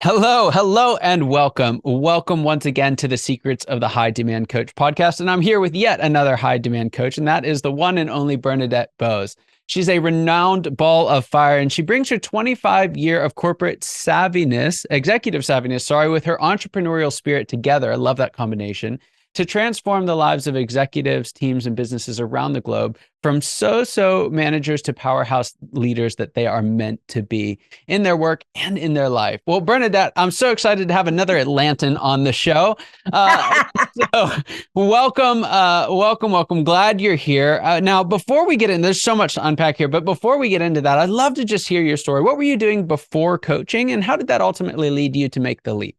Hello, and welcome. Welcome once again to the Secrets of the High Demand Coach podcast. And I'm here with yet another high demand coach, and that is the one and only Bernadette Boas. She's a renowned ball of fire, and she brings her 25-year of corporate savviness, executive savviness, with her entrepreneurial spirit together. I love that combination to transform the lives of executives, teams, and businesses around the globe from so-so managers to powerhouse leaders that they are meant to be in their work and in their life. Well, Bernadette, I'm so excited to have another Atlantan on the show. So welcome. Glad you're here. Now, before we get in, there's so much to unpack here, but before we get into that, I'd love to just hear your story. What were you doing before coaching, and how did that ultimately lead you to make the leap?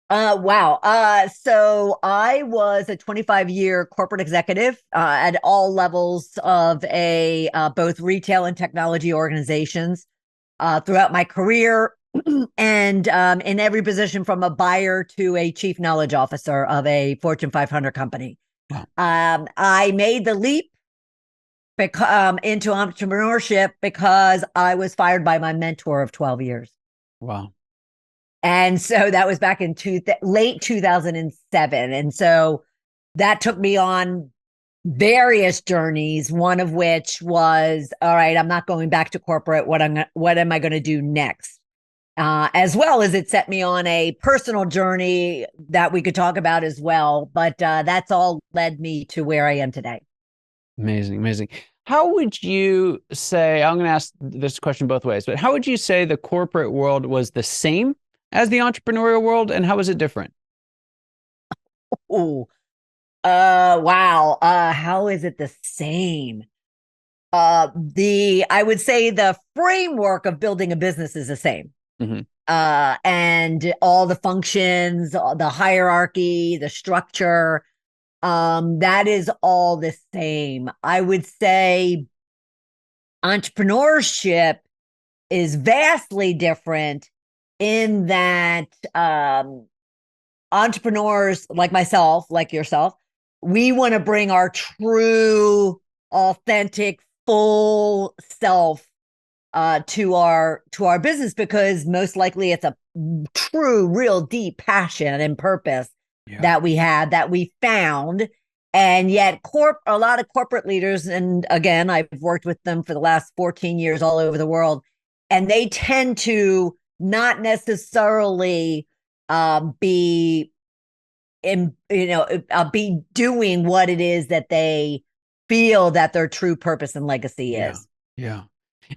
Wow. So I was a 25-year corporate executive at all levels of both retail and technology organizations throughout my career, and in every position from a buyer to a chief knowledge officer of a Fortune 500 company. Wow. I made the leap into entrepreneurship because I was fired by my mentor of 12 years. Wow. And so that was back in late 2007. And so that took me on various journeys, one of which was, all right, I'm not going back to corporate. What am I going to do next? As well as it set me on a personal journey that we could talk about as well. But that's all led me to where I am today. Amazing. How would you say, I'm going to ask this question both ways, but how would you say the corporate world was the same as the entrepreneurial world, and how is it different? Oh, wow. How is it the same? I would say the framework of building a business is the same. Mm-hmm. And all the functions, the hierarchy, the structure, that is all the same. I would say entrepreneurship is vastly different in that entrepreneurs like myself, like yourself, we want to bring our true, authentic, full self to our business, because most likely it's a true, real deep passion and purpose that we have, that we found. And yet a lot of corporate leaders, and again, I've worked with them for the last 14 years all over the world, and they tend to not necessarily be doing what it is that they feel that their true purpose and legacy is. Yeah.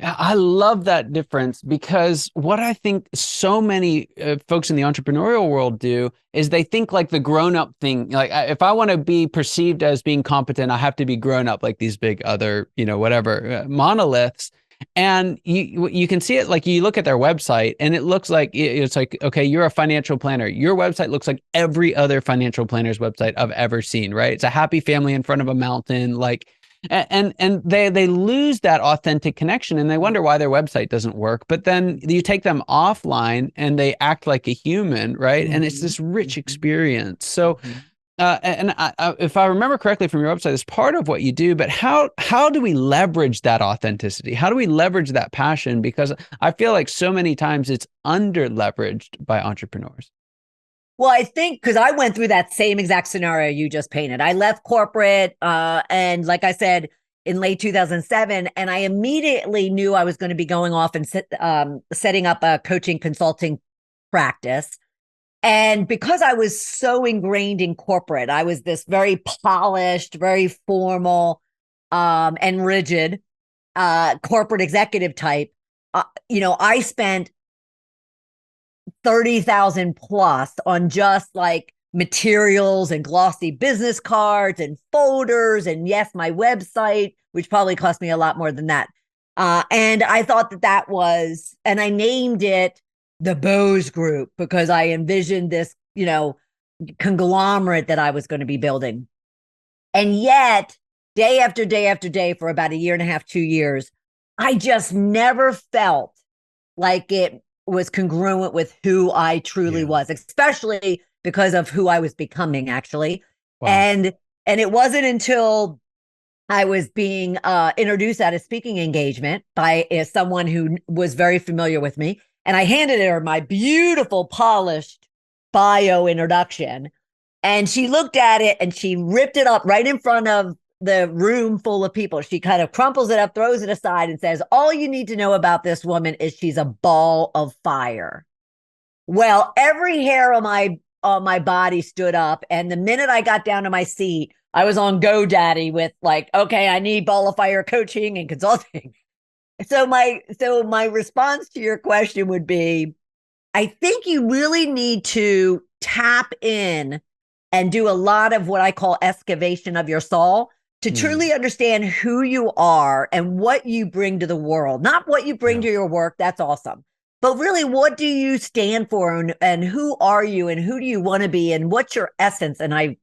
I love that difference, because what I think so many folks in the entrepreneurial world do is they think like the grown-up thing. Like, if I want to be perceived as being competent, I have to be grown up, like these big other, monoliths. And you can see it, like you look at their website and it looks like it's like, okay, you're a financial planner. Your website looks like every other financial planner's website I've ever seen, right? It's a happy family in front of a mountain, like, and they lose that authentic connection, and they wonder why their website doesn't work. But then you take them offline and they act like a human, right? And it's this rich experience. So if I remember correctly from your website, it's part of what you do, but how do we leverage that authenticity? How do we leverage that passion? Because I feel like so many times it's under leveraged by entrepreneurs. Well, I think because I went through that same exact scenario you just painted. I left corporate, and like I said, in late 2007, and I immediately knew I was going to be going off and setting up a coaching consulting practice. And because I was so ingrained in corporate, I was this very polished, very formal, and rigid corporate executive type. I spent 30,000 plus on just like materials and glossy business cards and folders, and yes, my website, which probably cost me a lot more than that. And I thought that was, and I named it the Boas Group because I envisioned this, conglomerate that I was going to be building. And yet, day after day after day for about a year and a half, 2 years, I just never felt like it was congruent with who I truly was, especially because of who I was becoming, actually. Wow. And it wasn't until I was being introduced at a speaking engagement by someone who was very familiar with me. And I handed her my beautiful, polished bio introduction. And she looked at it and she ripped it up right in front of the room full of people. She kind of crumples it up, throws it aside, and says, all you need to know about this woman is she's a ball of fire. Well, every hair on my body stood up. And the minute I got down to my seat, I was on GoDaddy with like, okay, I need ball of fire coaching and consulting. So my response to your question would be, I think you really need to tap in and do a lot of what I call excavation of your soul to truly understand who you are and what you bring to the world, not what you bring to your work. That's awesome. But really, what do you stand for and who are you and who do you want to be and what's your essence? And I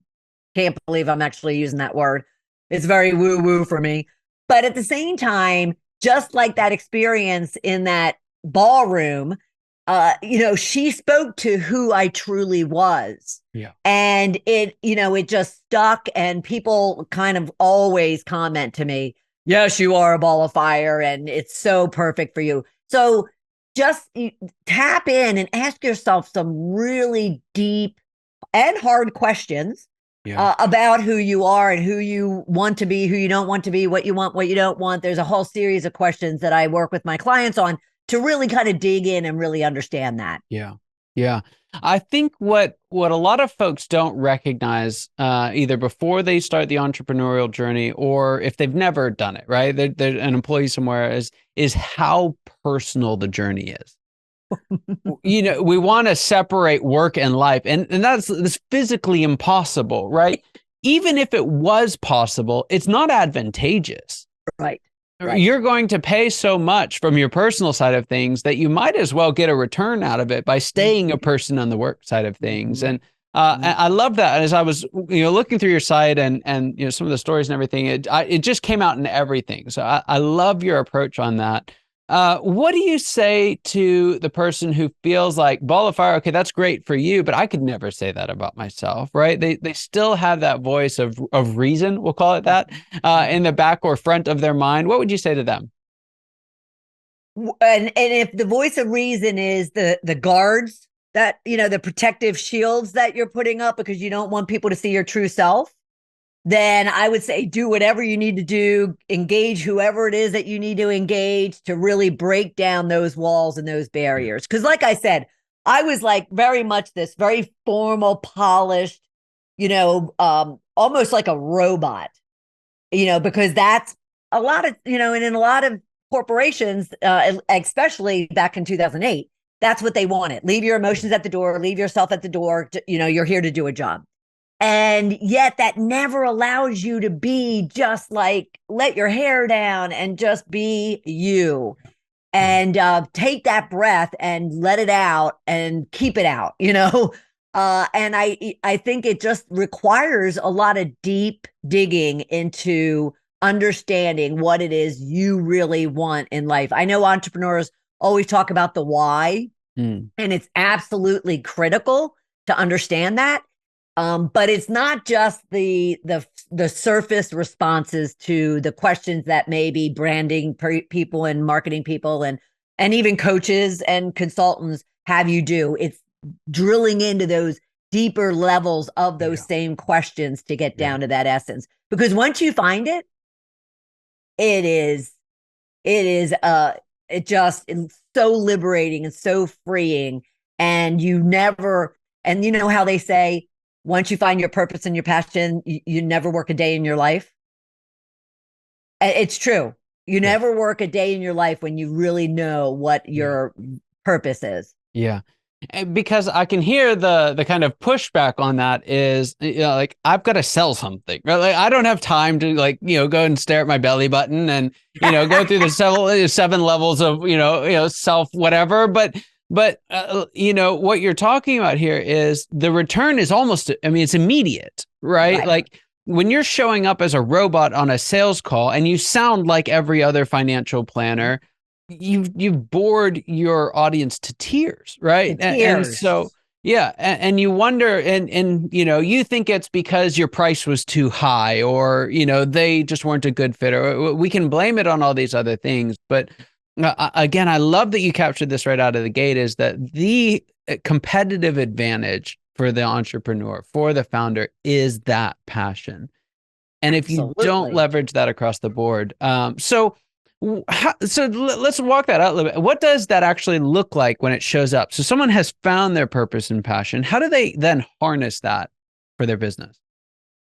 can't believe I'm actually using that word. It's very woo woo for me. But at the same time, just like that experience in that ballroom, she spoke to who I truly was. Yeah. And it just stuck, and people kind of always comment to me, yes, you are a ball of fire and it's so perfect for you. So just tap in and ask yourself some really deep and hard questions about who you are and who you want to be, who you don't want to be, what you want, what you don't want. There's a whole series of questions that I work with my clients on to really kind of dig in and really understand that. Yeah. Yeah. I think what a lot of folks don't recognize either before they start the entrepreneurial journey or if they've never done it, right? They're an employee somewhere is how personal the journey is. We want to separate work and life, and that's physically impossible, right? Even if it was possible, it's not advantageous. Right. You're going to pay so much from your personal side of things that you might as well get a return out of it by staying a person on the work side of things. And I love that. As I was, looking through your site and some of the stories and everything, it just came out in everything. So I love your approach on that. What do you say to the person who feels like ball of fire? Okay, that's great for you, but I could never say that about myself, right? They still have that voice of reason, we'll call it that, in the back or front of their mind. What would you say to them? And if the voice of reason is the guards that, the protective shields that you're putting up because you don't want people to see your true self, then I would say do whatever you need to do, engage whoever it is that you need to engage to really break down those walls and those barriers. Because like I said, I was like very much this very formal, polished, almost like a robot, because that's a lot of, and in a lot of corporations, especially back in 2008, that's what they wanted. Leave your emotions at the door, leave yourself at the door. You're here to do a job. And yet that never allows you to be just like, let your hair down and just be you and take that breath and let it out and keep it out, and I think it just requires a lot of deep digging into understanding what it is you really want in life. I know entrepreneurs always talk about the why, and it's absolutely critical to understand that. But it's not just the surface responses to the questions that maybe branding people and marketing people and even coaches and consultants have you do. It's drilling into those deeper levels of those same questions to get down to that essence. Because once you find it, it's so liberating and so freeing. And and you know how they say, once you find your purpose and your passion, you never work a day in your life. It's true. You never work a day in your life when you really know what your purpose is. Yeah. Because I can hear the kind of pushback on that is, like, I've got to sell something, right? Like, I don't have time to go and stare at my belly button and, go through the seven levels of, self, whatever. But what you're talking about here is the return is it's immediate, right? Like when you're showing up as a robot on a sales call and you sound like every other financial planner, you've bored your audience to tears, right? And so, and you wonder, and you think it's because your price was too high or, they just weren't a good fit, or we can blame it on all these other things. But Again, I love that you captured this right out of the gate, is that the competitive advantage for the entrepreneur, for the founder, is that passion. And if you don't Absolutely. leverage that across the board, let's walk that out a little bit. What does that actually look like when it shows up? So someone has found their purpose and passion. How do they then harness that for their business?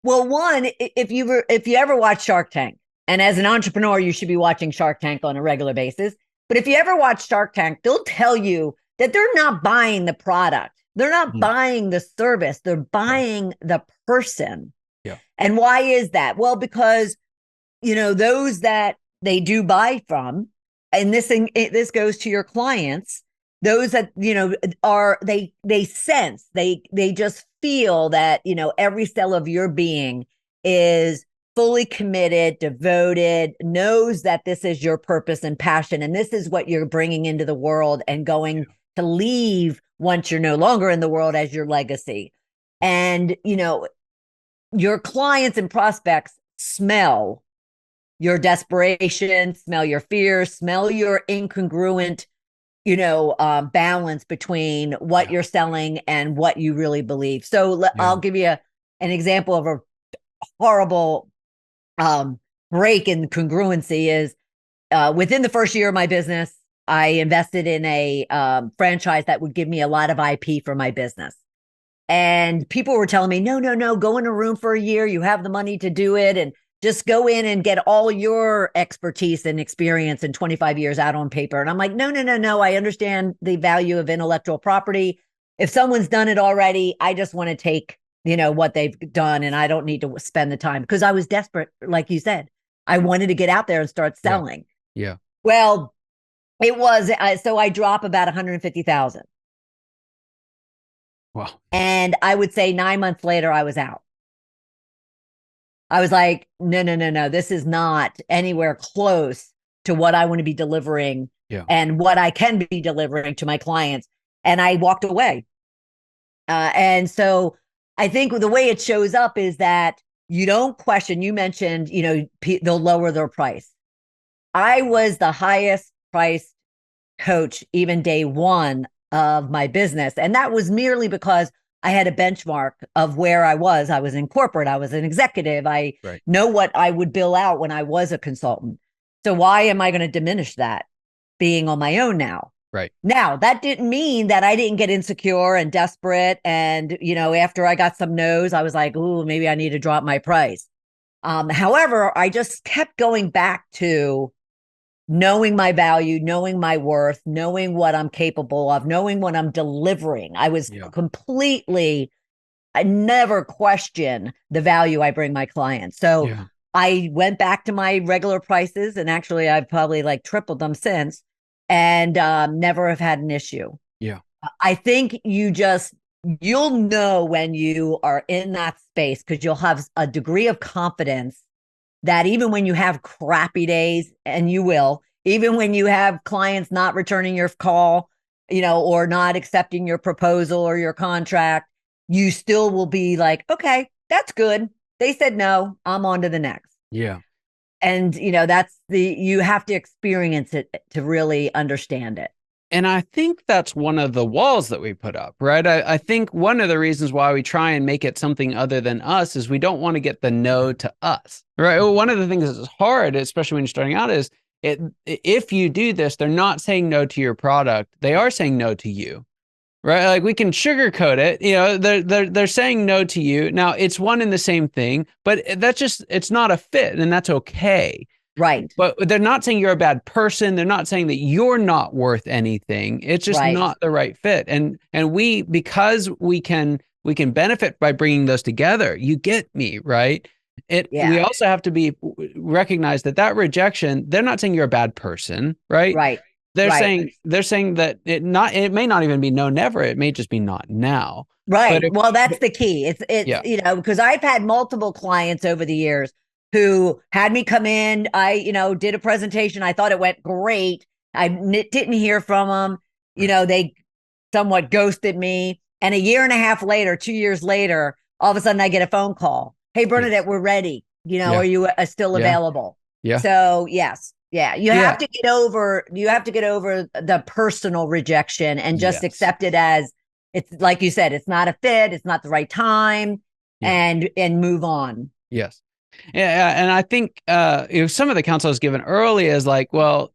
Well, one, if you ever watch Shark Tank, and as an entrepreneur, you should be watching Shark Tank on a regular basis. But if you ever watch Shark Tank, they'll tell you that they're not buying the product. They're not buying the service. They're buying the person. Yeah. And why is that? Well, because, those that they do buy from, and this goes to your clients, those that, they sense, they just feel that, every cell of your being is fully committed, devoted, knows that this is your purpose and passion, and this is what you're bringing into the world and going to leave once you're no longer in the world as your legacy. And, your clients and prospects smell your desperation, smell your fear, smell your incongruent, balance between what you're selling and what you really believe. So I'll give you an example of a horrible break in congruency is within the first year of my business, I invested in a franchise that would give me a lot of IP for my business. And people were telling me, no, go in a room for a year. You have the money to do it. And just go in and get all your expertise and experience in 25 years out on paper. And I'm like, no. I understand the value of intellectual property. If someone's done it already, I just want to take, what they've done. And I don't need to spend the time, because I was desperate. Like you said, I wanted to get out there and start selling. Yeah. Well, it was, so I drop about 150,000. Wow. And I would say 9 months later, I was out. I was like, no. This is not anywhere close to what I want to be delivering and what I can be delivering to my clients. And I walked away. And so I think the way it shows up is that you don't question. You mentioned, they'll lower their price. I was the highest priced coach, even day one of my business. And that was merely because I had a benchmark of where I was. I was in corporate. I was an executive. I know what I would bill out when I was a consultant. So why am I going to diminish that being on my own now? Right. Now, that didn't mean that I didn't get insecure and desperate. And, after I got some no's, I was like, ooh, maybe I need to drop my price. However, I just kept going back to knowing my value, knowing my worth, knowing what I'm capable of, knowing what I'm delivering. I was I never question the value I bring my clients. So I went back to my regular prices, and actually I've probably like tripled them since, and never have had an issue. Yeah. I think you'll know when you are in that space, because you'll have a degree of confidence that even when you have crappy days, and you will, even when you have clients not returning your call, or not accepting your proposal or your contract, you still will be like, okay, that's good. They said no, I'm on to the next. Yeah. And, you have to experience it to really understand it. And I think that's one of the walls that we put up, right? I think one of the reasons why we try and make it something other than us is we don't want to get the no to us, right? Well, one of the things that's hard, especially when you're starting out, is if you do this, they're not saying no to your product. They are saying no to you, right? Like, we can sugarcoat it. They're saying no to you. Now, it's one and the same thing, but it's not a fit, and that's okay. Right. But they're not saying you're a bad person. They're not saying that you're not worth anything. It's just not the right fit. And because we can benefit by bringing those together. You get me, right? We also have to recognize that rejection, they're not saying you're a bad person, right? Right. They're saying that it may not even be no, never. It may just be not now. Right. Well, that's the key. It's because I've had multiple clients over the years who had me come in. I, did a presentation. I thought it went great. I didn't hear from them. They somewhat ghosted me. And a year and a half later, 2 years later, all of a sudden I get a phone call. Hey, Bernadette, we're ready. Are you still available? Yeah. So yes, Yeah, you Yeah. have to get over the personal rejection and just Yes. accept it as it's like you said, it's not a fit, it's not the right time, Yeah. and move on. Yes. Yeah, and I think some of the counsel I was given early is like, well,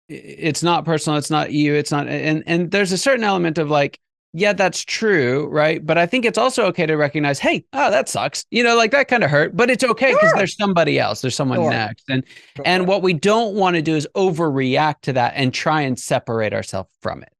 it's not personal, it's not you, it's not, and there's a certain element of like, yeah, that's true, right? But I think it's also okay to recognize, hey, oh, that sucks, like that kind of hurt, but it's okay because Sure, there's somebody else, there's someone sure, next, and sure. what we don't want to do is overreact to that and try and separate ourselves from it,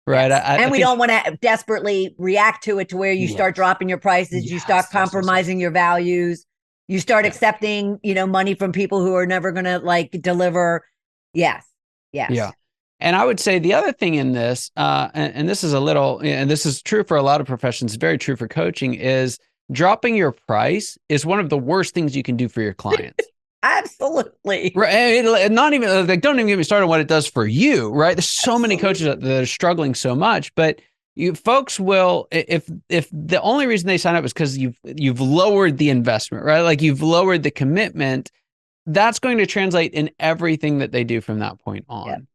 right? Yes. I And we think don't want to desperately react to it to where you start yes, dropping your prices, you start yes. compromising your values, you start Yeah. accepting, money from people who are never going to like deliver. Yes. Yes. Yeah. And I would say the other thing in this, and this is a little, and this is true for a lot of professions, very true for coaching, is dropping your price is one of the worst things you can do for your clients. Absolutely. Right. And not even like, don't even get me started on what it does for you. Right. There's so many coaches Absolutely. that are struggling so much, but you folks will, if the only reason they sign up is because you've lowered the investment, right? Like you've lowered the commitment, that's going to translate in everything that they do from that point Yeah. on.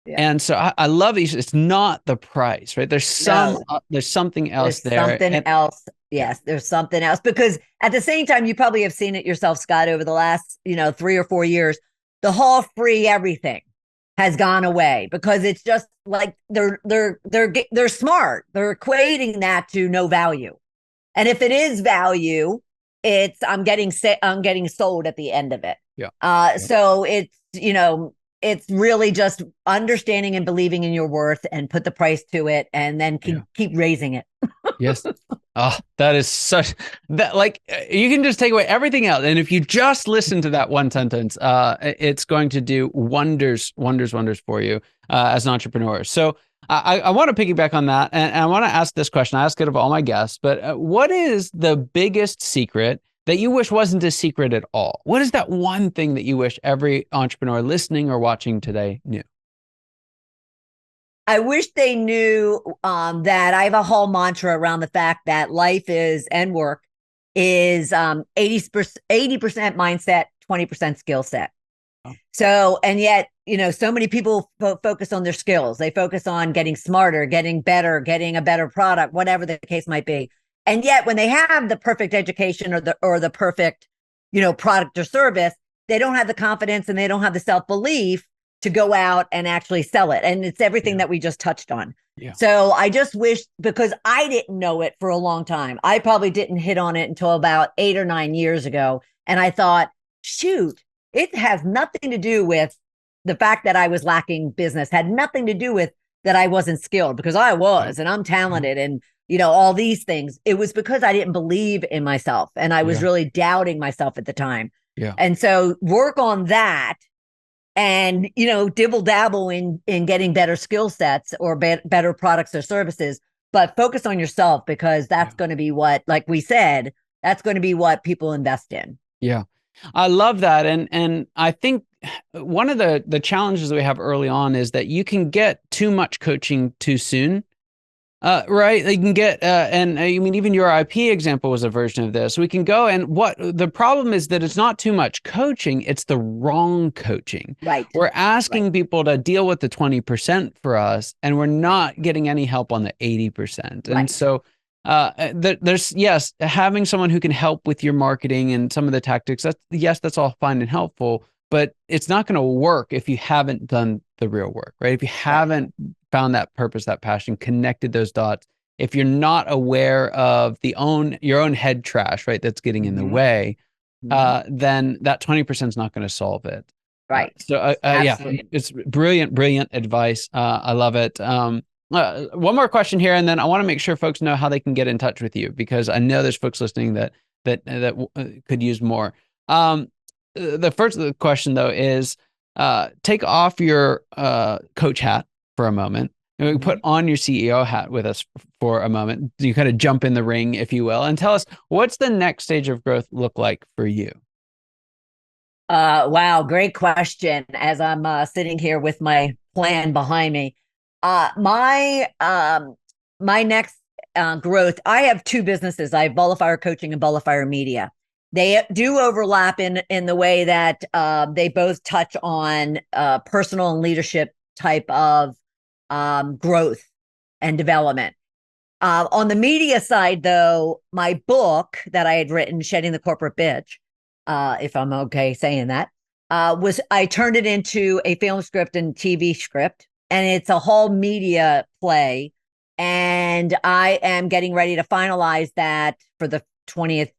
Yeah. And so I love these. It's not the price, right? No, There's something else there's there. something And else. yeah, Yes, there's something else because at the same time, you probably have seen it yourself, Scott, over the last, 3 or 4 years. The whole free everything has gone away because it's just like they're smart. They're equating that to no value. And if it is value, it's I'm getting sold at the end of it. yeah, yeah, So it's really just understanding and believing in your worth and put the price to it and then yeah. keep raising it. Yes. Oh, that is such that like you can just take away everything else. And if you just listen to that one sentence, it's going to do wonders for you as an entrepreneur. So I want to piggyback on that. And I want to ask this question. I ask it of all my guests, but what is the biggest secret that you wish wasn't a secret at all? What is that one thing that you wish every entrepreneur listening or watching today knew? I wish they knew that I have a whole mantra around the fact that life is and work is 80% mindset, 20% skill set. Oh, So, and yet, so many people focus on their skills. They focus on getting smarter, getting better, getting a better product, whatever the case might be. And yet, when they have the perfect education or the perfect, product or service, they don't have the confidence and they don't have the self belief to go out and actually sell it. And it's everything yeah, that we just touched on. yeah, So I just wish because I didn't know it for a long time. I probably didn't hit on it until about 8 or 9 years ago. And I thought, shoot, it has nothing to do with the fact that I was lacking business, had nothing to do with that I wasn't skilled because I yeah, was and I'm yeah, talented and all these things. It was because I didn't believe in myself and I was yeah, really doubting myself at the time. yeah. And so work on that and dibble dabble in getting better skill sets or better products or services, but focus on yourself because Yeah. that's going to be what, like we said, that's going to be what people invest in. Yeah. I love that. And I think one of the challenges that we have early on is that you can get too much coaching too soon. Right. You can get, and I mean, even your IP example was a version of this. We can go and what the problem is that it's not too much coaching. It's the wrong coaching. Right. We're Right. asking people to deal with the 20% for us, and we're Right. not getting any help on the 80%. And Right. so, there's, yes, having someone who can help with your marketing and some of the tactics. That's all fine and helpful, but it's not going to work if you haven't done the real work, right? If you Right. haven't found that purpose, that passion, connected those dots, if you're not aware of your own head trash, right, that's getting in the Mm-hmm. way, Mm-hmm. then that 20% is not going to solve it. Right. Yeah, Absolutely. it's brilliant advice. I love it. One more question here, and then I want to make sure folks know how they can get in touch with you because I know there's folks listening that could use more. The first question though is take off your coach hat for a moment and we put Mm-hmm. on your CEO hat with us for a moment. You kind of jump in the ring, if you will, and tell us what's the next stage of growth look like for you? Wow, great question. As I'm sitting here with my plan behind me, my next growth. I have two businesses. I have Fire Coaching and Fire Media, They do overlap in the way that they both touch on personal and leadership type of growth and development. On the media side, though, my book that I had written, Shedding the Corporate Bitch, if I'm okay saying that, I turned it into a film script and TV script, and it's a whole media play. And I am getting ready to finalize that for the 20th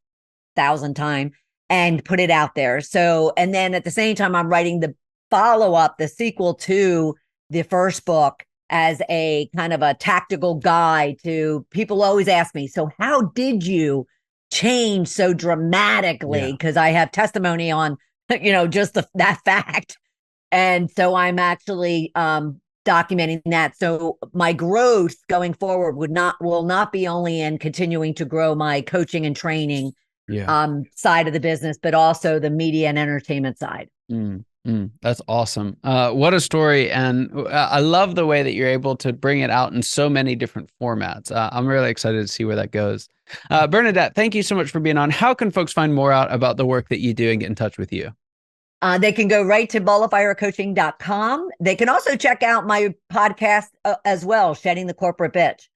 thousand time and put it out there. So, and then at the same time, I'm writing the follow-up, the sequel to the first book, as a kind of a tactical guide to people. Always ask me, so how did you change so dramatically? Because I have testimony on, just that fact. And so I'm actually documenting that. So my growth going forward will not be only in continuing to grow my coaching and training side of the business, but also the media and entertainment side. That's awesome. What a story. And I love the way that you're able to bring it out in so many different formats. I'm really excited to see where that goes. Bernadette, thank you so much for being on. How can folks find more out about the work that you do and get in touch with you? They can go right to balloffirecoaching.com. They can also check out my podcast as well, Shedding the Corporate Bitch.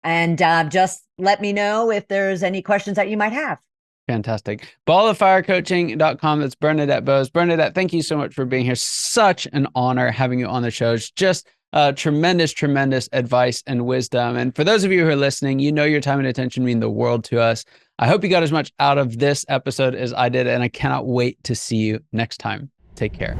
And just let me know if there's any questions that you might have. Fantastic. Balloffirecoaching.com. That's Bernadette Boas. Bernadette, thank you so much for being here. Such an honor having you on the show. It's just tremendous, tremendous advice and wisdom. And for those of you who are listening, your time and attention mean the world to us. I hope you got as much out of this episode as I did, and I cannot wait to see you next time. Take care.